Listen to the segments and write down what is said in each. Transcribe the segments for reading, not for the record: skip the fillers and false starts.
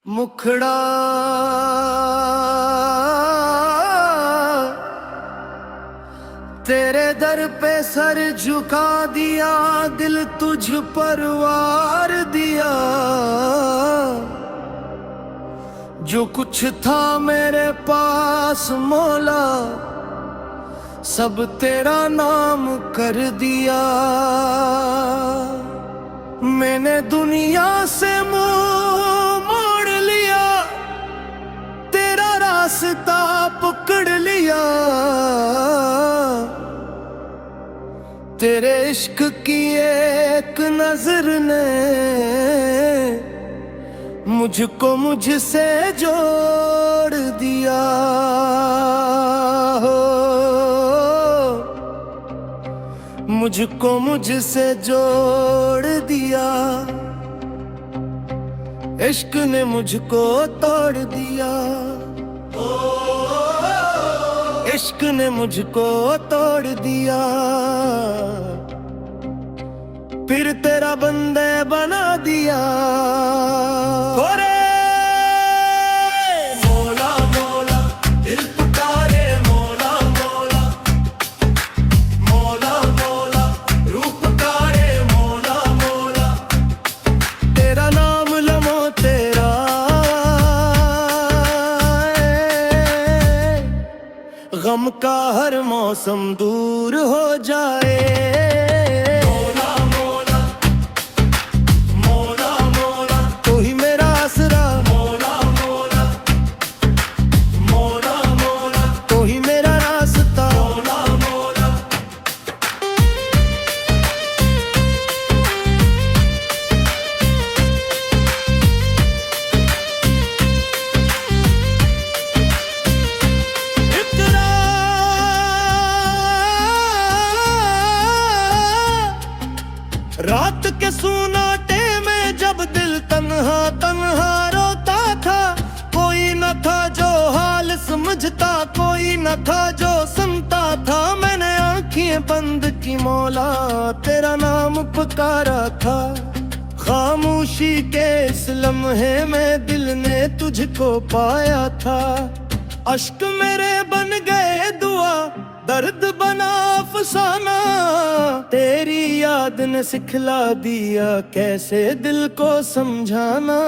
मुखड़ा तेरे दर पे सर झुका दिया, दिल तुझ पर वार दिया। जो कुछ था मेरे पास मौला, सब तेरा नाम कर दिया। मैंने दुनिया से मुंह मोड़ लिया, तेरा रास्ता पकड़ लिया। तेरे इश्क की एक नजर ने मुझको मुझसे जोड़ दिया। हो मुझको मुझसे जोड़ दिया। इश्क ने मुझको तोड़ दिया। इश्क ने मुझको तोड़ दिया। फिर तेरा बंदे बना दिया। ओरे मौला मौला दिल पुकारे, मौला मौला मौला मौला रूह पुकारे, मौला मौला। तेरा नाम लमो तेरा, गम का हर मौसम दूर हो जाए। रात के सुनाटे में जब दिल तन्हा तन्हा रोता था, कोई न था जो हाल समझता, कोई न था जो सुनता था। मैंने आंखें बंद की मौला, तेरा नाम पुकारा था। खामोशी के इस लम्हे में दिल ने तुझको पाया था। अश्क मेरे बन गए दुआ, दर्द बना अफसाना। तेरी याद ने सिखला दिया कैसे दिल को समझाना।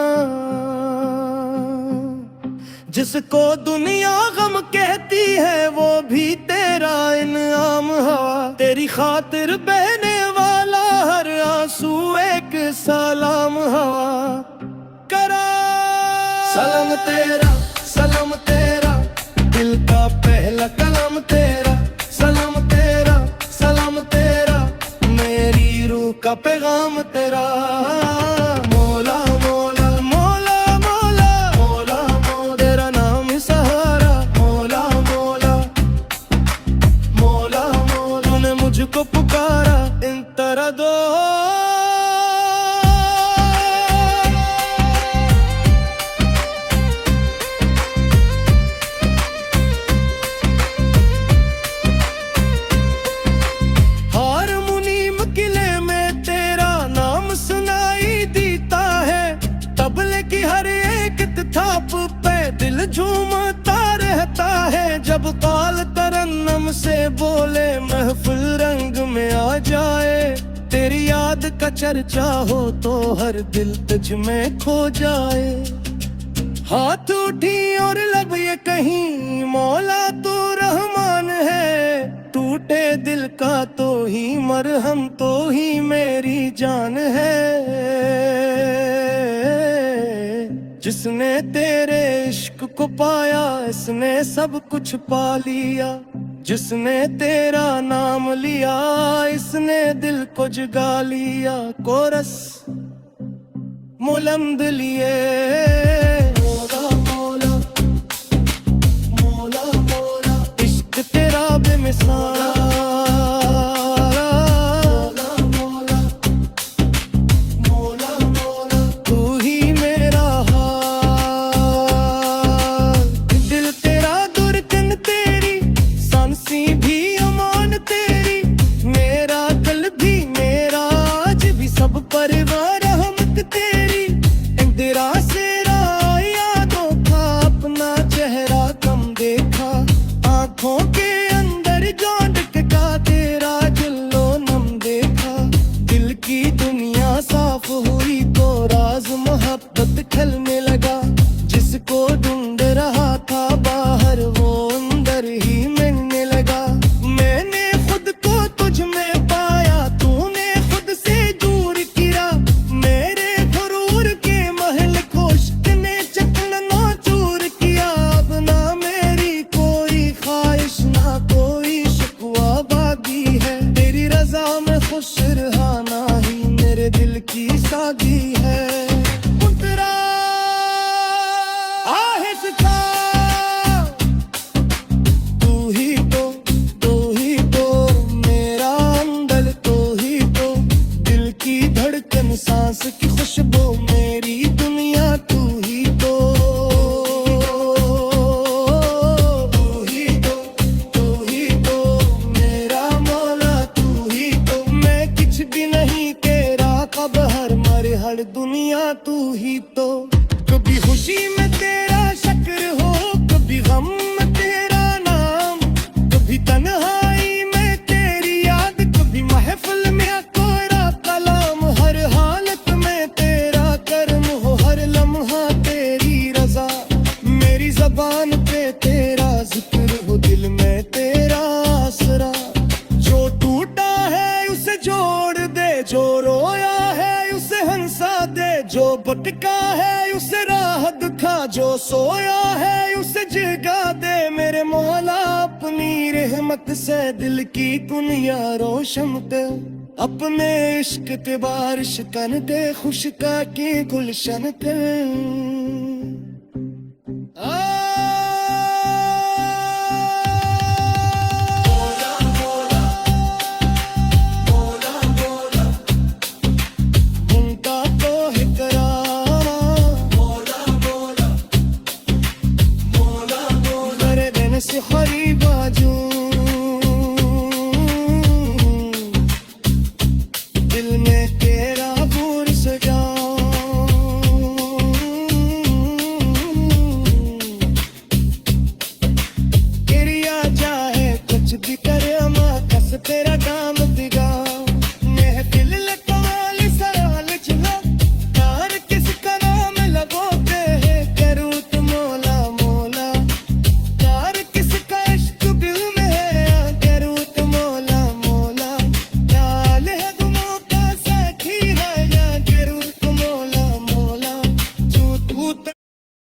जिसको दुनिया गम कहती है वो भी तेरा इनाम हुआ। तेरी खातिर बहने वाला हर आंसू एक सलाम हुआ। करा सलाम तेरा, सलाम तेरा, दिल का पहला कलाम तेरा। सलाम तेरा, सलाम तेरा, मेरी रूह का पैगाम तेरा। मौला मौला मौला मौला मौला मौला, तेरा नाम ही सहारा। मौला मौला मौला मौला, तूने मुझको पुकारा इन तरह दो। थाप पे दिल झूमता रहता है। जब काल तरन्नम से बोले महफिल रंग में आ जाए। तेरी याद का चर्चा हो तो हर दिल तुझ में खो जाए। हाथ उठी और लब ये कहीं मौला तू रहमान है। टूटे दिल का तो ही मरहम, तो ही मेरी जान है। जिसने तेरे इश्क को पाया इसने सब कुछ पा लिया। जिसने तेरा नाम लिया इसने दिल को जगा लिया। कोरस मुलंद लिए। मौला मौला मौला मौला, इश्क तेरा बेमिसाल। परिवार रहमत तेरी, इंदिरा से मिलने लगा। जिसको ढूंढ रहा था बाहर वो अंदर ही मिलने लगा। मैंने खुद को तुझ में पाया, तूने खुद से दूर किया। मेरे गुरूर के महल को इश्क ने चकना चूर किया। अब ना मेरी कोई ख्वाहिश ना कोई शिकवा बाकी है। तेरी रजा में खुश रहना ही मेरे दिल की सागी है। उतरा आहिस्ता, तू ही तो मेरा हमदर्द, तू ही तो दिल की धड़कन, सांस की खुशबू, मेरी दुनिया तू ही तो। तू ही तो मेरा मौला, तू ही तो। मैं कुछ भी नहीं तेरा, कब हर मर हर दुनिया तू ही तो। कभी खुशी में तेरा शक्र हो, कभी गम में तेरा नाम, कभी तन्हाई में तेरी याद, कभी महफिल में कोरा कलाम। हर हालत में तेरा कर्म हो, हर लम्हा तेरी रजा। मेरी ज़बान पे तेरा जिक्र हो, दिल में तेरा आसरा। जो टूटा है उसे जोड़ दे, जो रोया है उसे हंसा दे, जो भटका है उसे राह दिखा, जो सोया है उसे जगा दे। मेरे मौला अपनी रहमत से दिल की दुनिया रोशन कर। अपने इश्क ते बारिश कर दे, खुश का की गुलशन कर।